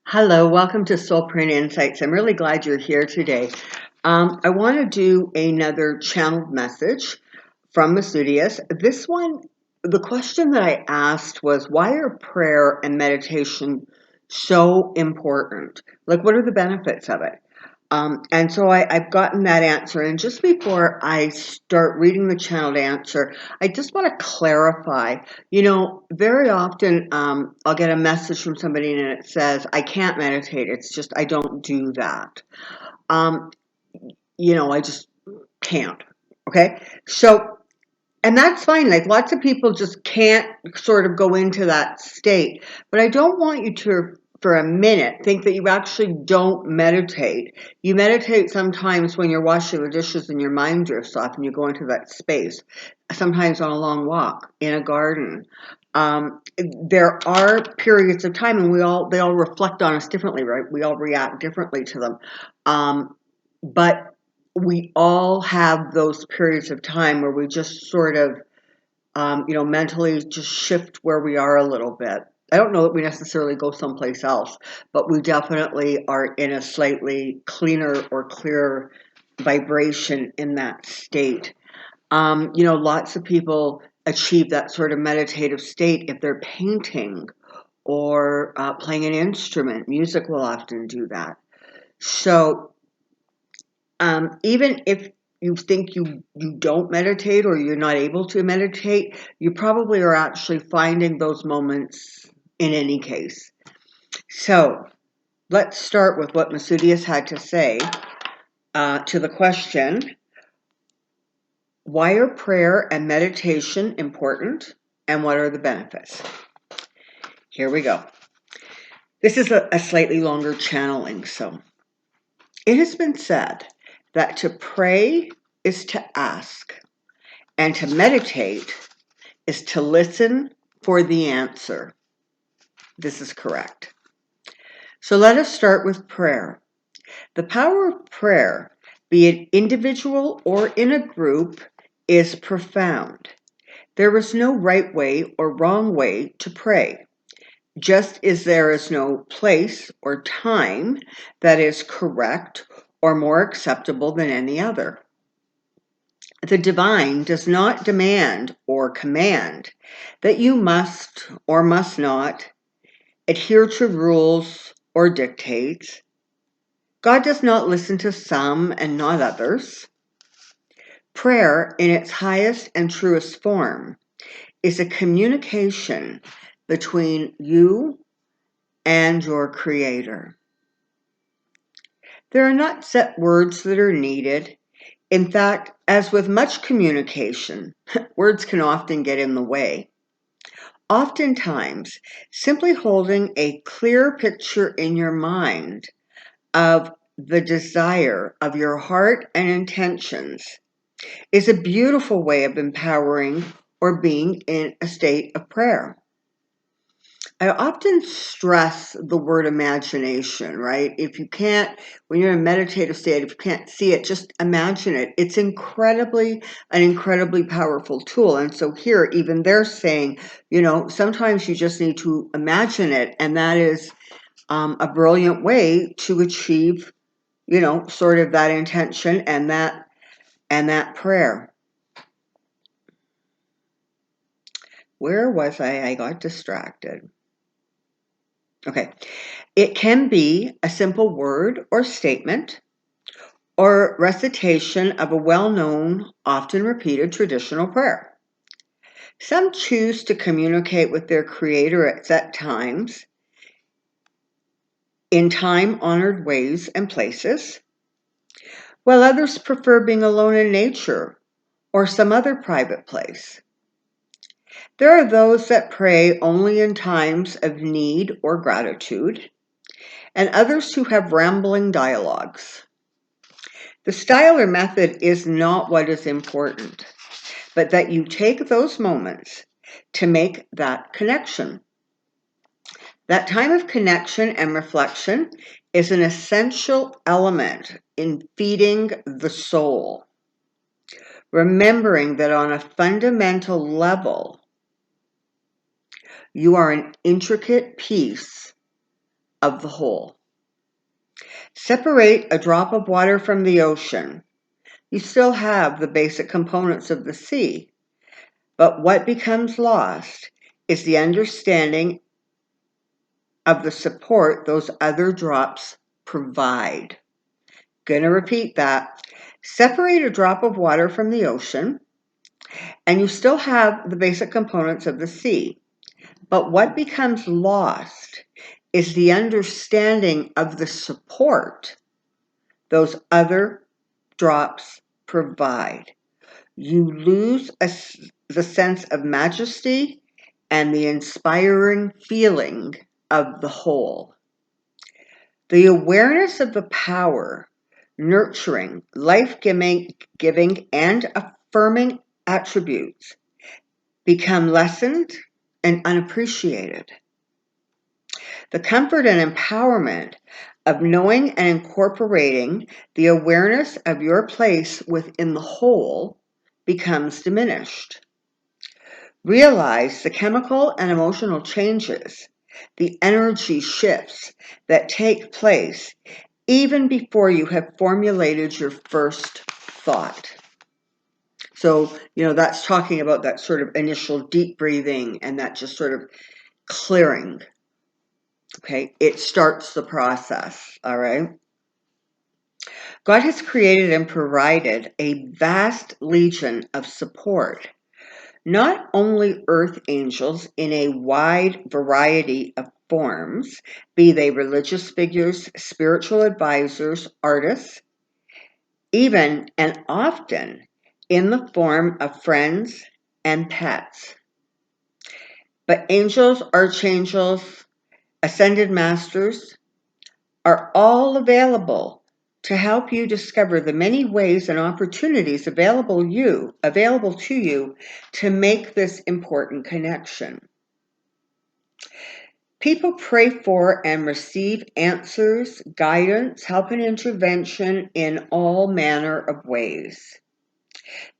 Hello, welcome to Soulprint Insights. I'm really glad you're here today. I want to do another channeled message from Masudius. This one, the question that I asked was, why are prayer and meditation so important? Like, what are the benefits of it? And so I've gotten that answer. And just before I start reading the channeled answer, I just want to clarify. Very often I'll get a message from somebody and it says, I can't meditate. It's just, I don't do that. I just can't. Okay. So, and that's fine. Like lots of people just can't sort of go into that state. But I don't want you to, for a minute, think that you actually don't meditate. You meditate sometimes when you're washing the dishes and your mind drifts off and you go into that space. Sometimes on a long walk in a garden. There are periods of time, and they all reflect on us differently, right? We all react differently to them. But we all have those periods of time where we just sort of, mentally just shift where we are a little bit. I don't know that we necessarily go someplace else, but we definitely are in a slightly cleaner or clearer vibration in that state. Lots of people achieve that sort of meditative state if they're painting or playing an instrument. Music will often do that. So even if you think you don't meditate or you're not able to meditate, you probably are actually finding those moments in any case. So let's start with what Masudius had to say to the question, why are prayer and meditation important and what are the benefits? Here we go. This is a slightly longer channeling. So it has been said that to pray is to ask, and to meditate is to listen for the answer. This is correct. So let us start with prayer. The power of prayer, be it individual or in a group, is profound. There is no right way or wrong way to pray, just as there is no place or time that is correct or more acceptable than any other. The divine does not demand or command that you must or must not adhere to rules or dictates. God does not listen to some and not others. Prayer, in its highest and truest form, is a communication between you and your Creator. There are not set words that are needed. In fact, as with much communication, words can often get in the way. Oftentimes, simply holding a clear picture in your mind of the desire of your heart and intentions is a beautiful way of empowering or being in a state of prayer. I often stress the word imagination, right? If you can't, when you're in a meditative state, if you can't see it, just imagine it. It's an incredibly powerful tool. And so here, even they're saying, sometimes you just need to imagine it. And that is a brilliant way to achieve, sort of that intention and that prayer. Where was I? I got distracted. Okay. It can be a simple word or statement or recitation of a well-known, often repeated traditional prayer. Some choose to communicate with their Creator at set times in time-honored ways and places, while others prefer being alone in nature or some other private place. There are those that pray only in times of need or gratitude, and others who have rambling dialogues. The style or method is not what is important, but that you take those moments to make that connection. That time of connection and reflection is an essential element in feeding the soul. Remembering that on a fundamental level, you are an intricate piece of the whole. Separate a drop of water from the ocean. You still have the basic components of the sea, but what becomes lost is the understanding of the support those other drops provide. Gonna repeat that. Separate a drop of water from the ocean, and you still have the basic components of the sea. But what becomes lost is the understanding of the support those other drops provide. You lose the sense of majesty and the inspiring feeling of the whole. The awareness of the power, nurturing, life-giving, and affirming attributes become lessened and unappreciated. The comfort and empowerment of knowing and incorporating the awareness of your place within the whole becomes diminished. Realize the chemical and emotional changes, the energy shifts that take place even before you have formulated your first thought. So, that's talking about that sort of initial deep breathing and that just sort of clearing. Okay, it starts the process, all right? God has created and provided a vast legion of support. Not only earth angels in a wide variety of forms, be they religious figures, spiritual advisors, artists, even and often in the form of friends and pets. But angels, archangels, ascended masters are all available to help you discover the many ways and opportunities available to you to make this important connection. People pray for and receive answers, guidance, help, and intervention in all manner of ways.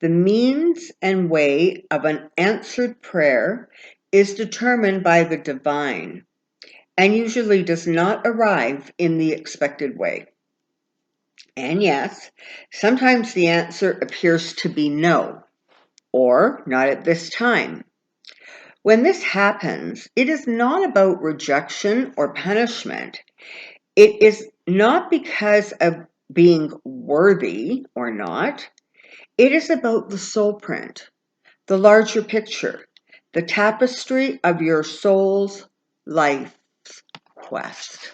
The means and way of an answered prayer is determined by the divine and usually does not arrive in the expected way. And yes, sometimes the answer appears to be no, or not at this time. When this happens, it is not about rejection or punishment. It is not because of being worthy or not. It is about the soul print, the larger picture, the tapestry of your soul's life's quest.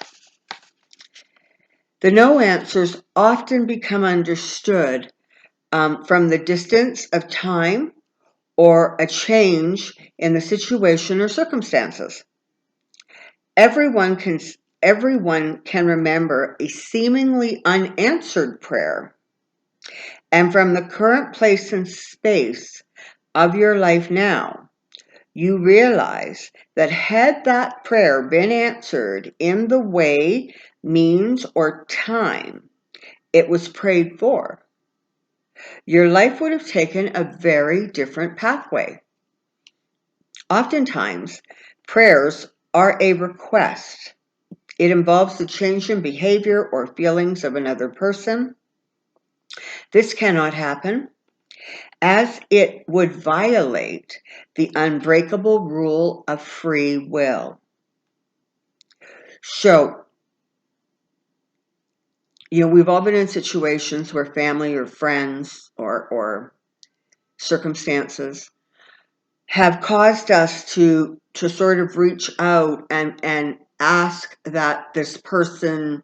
The no answers often become understood from the distance of time or a change in the situation or circumstances. Everyone can remember a seemingly unanswered prayer. And from the current place and space of your life now, you realize that had that prayer been answered in the way, means, or time it was prayed for, your life would have taken a very different pathway. Oftentimes, prayers are a request. It involves the change in behavior or feelings of another person. This cannot happen, as it would violate the unbreakable rule of free will. So, we've all been in situations where family or friends or circumstances have caused us to sort of reach out and ask that this person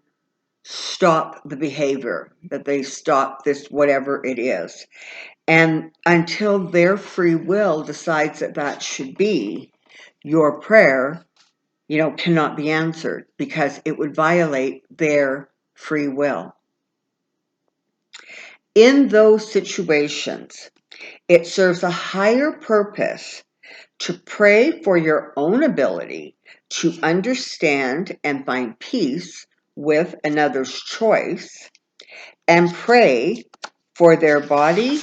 stop the behavior, that they stop this whatever it is. And until their free will decides that should be, your prayer, cannot be answered because it would violate their free will. In those situations, it serves a higher purpose to pray for your own ability to understand and find peace with another's choice, and pray for their body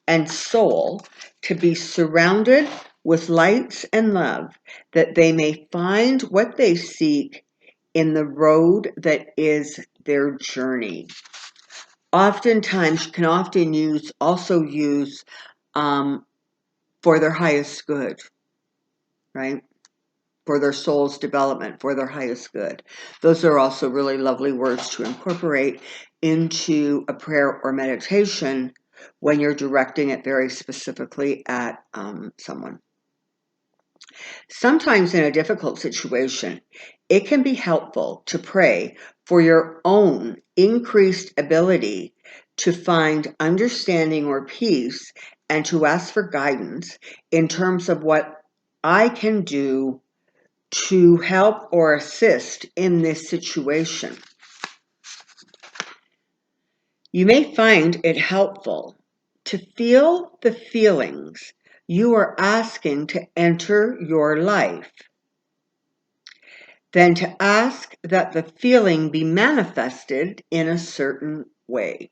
and soul to be surrounded with lights and love, that they may find what they seek in the road that is their journey. Oftentimes, you can also use for their highest good, right? For their soul's development, for their highest good. Those are also really lovely words to incorporate into a prayer or meditation when you're directing it very specifically at someone. Sometimes in a difficult situation, it can be helpful to pray for your own increased ability to find understanding or peace and to ask for guidance in terms of what I can do to help or assist in this situation. You may find it helpful to feel the feelings you are asking to enter your life, then to ask that the feeling be manifested in a certain way.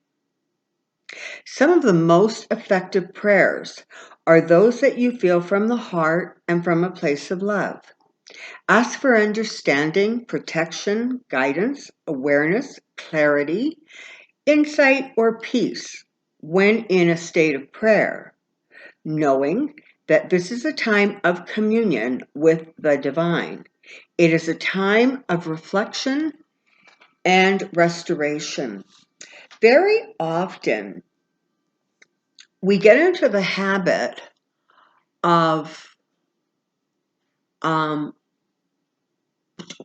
Some of the most effective prayers are those that you feel from the heart and from a place of love. Ask for understanding, protection, guidance, awareness, clarity, insight, or peace when in a state of prayer, knowing that this is a time of communion with the divine. It is a time of reflection and restoration. Very often, we get into the habit of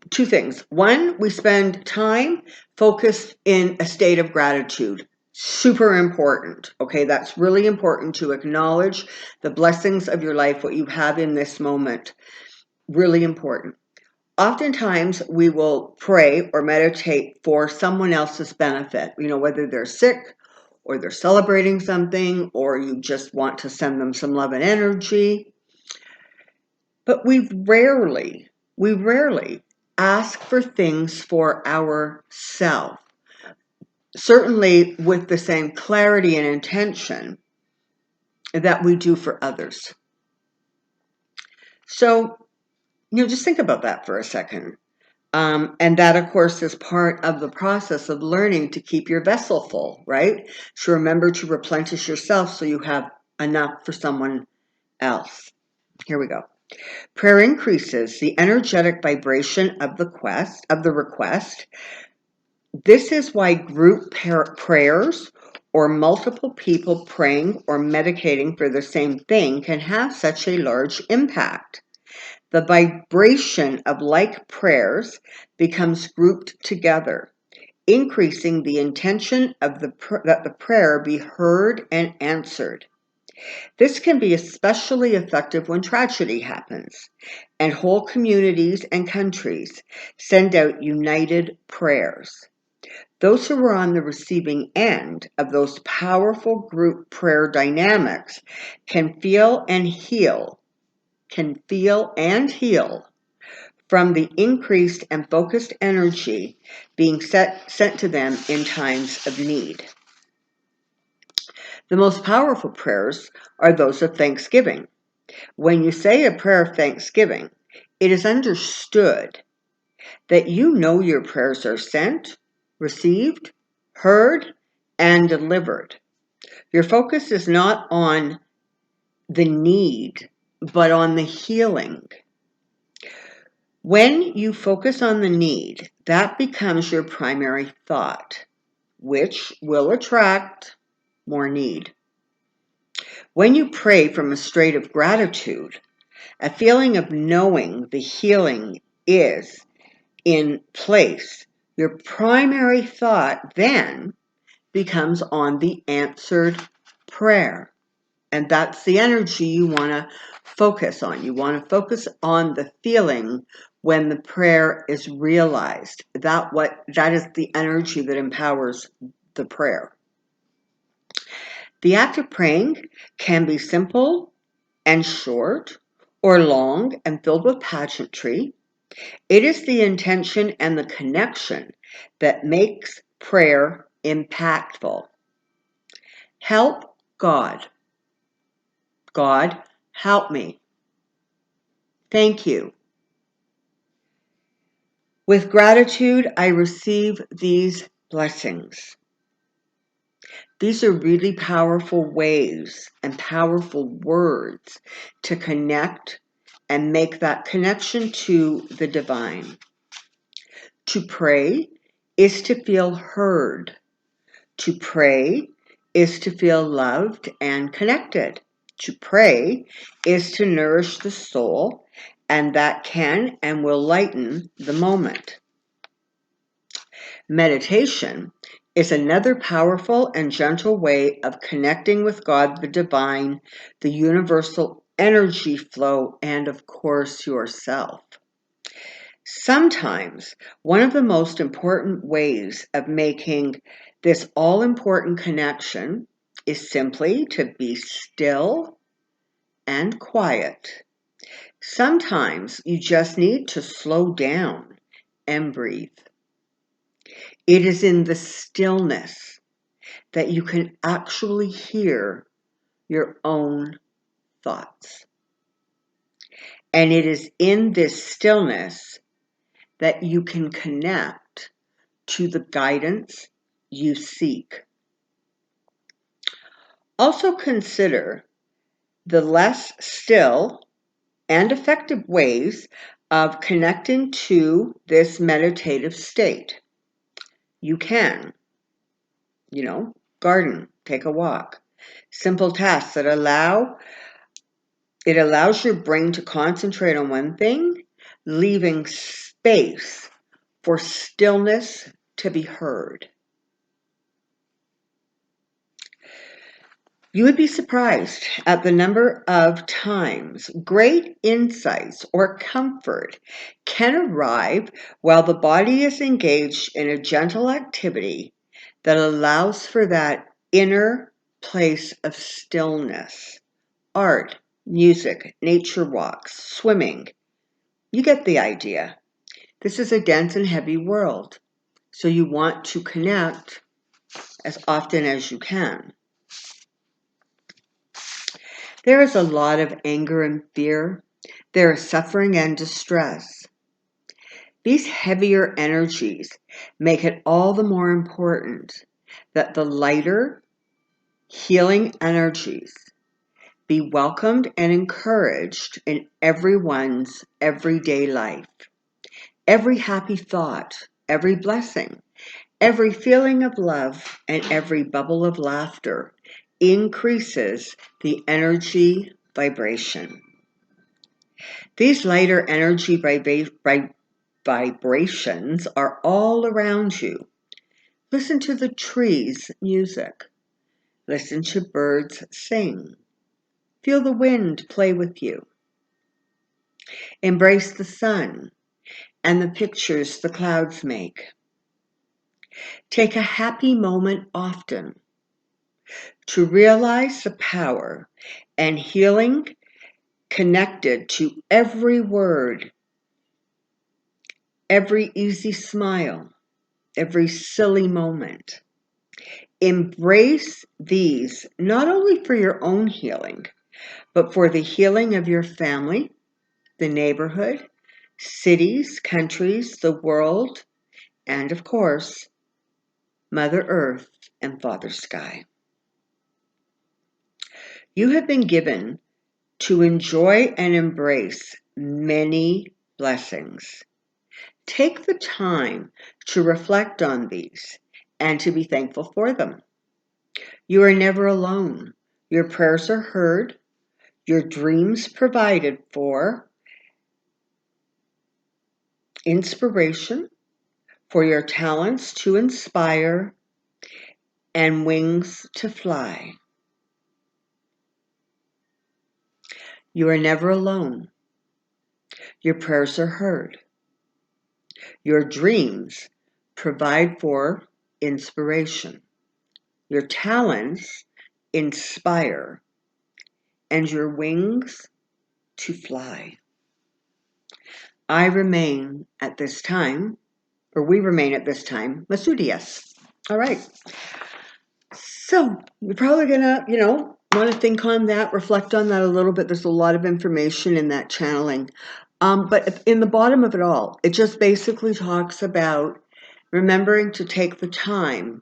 two things. One, we spend time focused in a state of gratitude. Super important. Okay, that's really important to acknowledge the blessings of your life, what you have in this moment. Really important. Oftentimes, we will pray or meditate for someone else's benefit, whether they're sick or they're celebrating something or you just want to send them some love and energy. But we rarely ask for things for ourselves, certainly with the same clarity and intention that we do for others. So, just think about that for a second. And that, of course, is part of the process of learning to keep your vessel full, right? So remember to replenish yourself so you have enough for someone else. Here we go. Prayer increases the energetic vibration of the request. This is why group prayers or multiple people praying or meditating for the same thing can have such a large impact. The vibration of like prayers becomes grouped together, increasing the intention of that the prayer be heard and answered. This can be especially effective when tragedy happens, and whole communities and countries send out united prayers. Those who are on the receiving end of those powerful group prayer dynamics can feel and heal from the increased and focused energy being sent to them in times of need. The most powerful prayers are those of thanksgiving. When you say a prayer of thanksgiving, it is understood that you know your prayers are sent, received, heard, and delivered. Your focus is not on the need, but on the healing. When you focus on the need, that becomes your primary thought, which will attract more need. When you pray from a state of gratitude, a feeling of knowing the healing is in place, your primary thought then becomes on the answered prayer. And that's the energy you want to focus on. You want to focus on the feeling when the prayer is realized. That is the energy that empowers the prayer. The act of praying can be simple and short, or long and filled with pageantry. It is the intention and the connection that makes prayer impactful. Help God. God, help me. Thank you. With gratitude, I receive these blessings. These are really powerful ways and powerful words to connect and make that connection to the divine. To pray is to feel heard. To pray is to feel loved and connected. To pray is to nourish the soul, and that can and will lighten the moment. Meditation is another powerful and gentle way of connecting with God, the divine, the universal energy flow, and of course yourself. Sometimes one of the most important ways of making this all-important connection is simply to be still and quiet. Sometimes you just need to slow down and breathe. It is in the stillness that you can actually hear your own thoughts. And it is in this stillness that you can connect to the guidance you seek. Also consider the less still and effective ways of connecting to this meditative state. You can, garden, take a walk. Simple tasks that allows your brain to concentrate on one thing, leaving space for stillness to be heard. You would be surprised at the number of times great insights or comfort can arrive while the body is engaged in a gentle activity that allows for that inner place of stillness. Art, music, nature walks, swimming. You get the idea. This is a dense and heavy world, so you want to connect as often as you can. There is a lot of anger and fear. There is suffering and distress. These heavier energies make it all the more important that the lighter, healing energies be welcomed and encouraged in everyone's everyday life. Every happy thought, every blessing, every feeling of love, and every bubble of laughter increases the energy vibration. These lighter energy vibrations are all around you. Listen to the trees' music. Listen to birds sing. Feel the wind play with you. Embrace the sun and the pictures the clouds make. Take a happy moment often to realize the power and healing connected to every word, every easy smile, every silly moment. Embrace these not only for your own healing, but for the healing of your family, the neighborhood, cities, countries, the world, and of course, Mother Earth and Father Sky. You have been given to enjoy and embrace many blessings. Take the time to reflect on these and to be thankful for them. You are never alone. Your prayers are heard, your dreams provided for, inspiration, for your talents to inspire, and wings to fly. You are never alone. Your prayers are heard. Your dreams provide for inspiration. Your talents inspire, and your wings to fly. I remain at this time, or we remain at this time, Masudius. All right. So you're probably gonna, want to think on that, reflect on that a little bit. There's a lot of information in that channeling. But in the bottom of it all, it just basically talks about remembering to take the time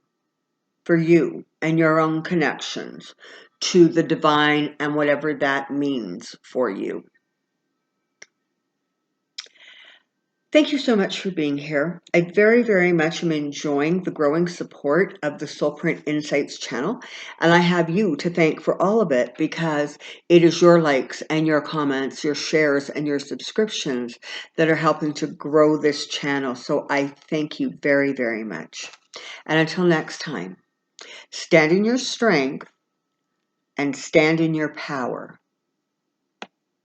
for you and your own connections to the divine and whatever that means for you. Thank you so much for being here. I very, very much am enjoying the growing support of the Soulprint Insights channel, and I have you to thank for all of it because it is your likes and your comments, your shares and your subscriptions that are helping to grow this channel. So I thank you very, very much. And until next time, stand in your strength and stand in your power.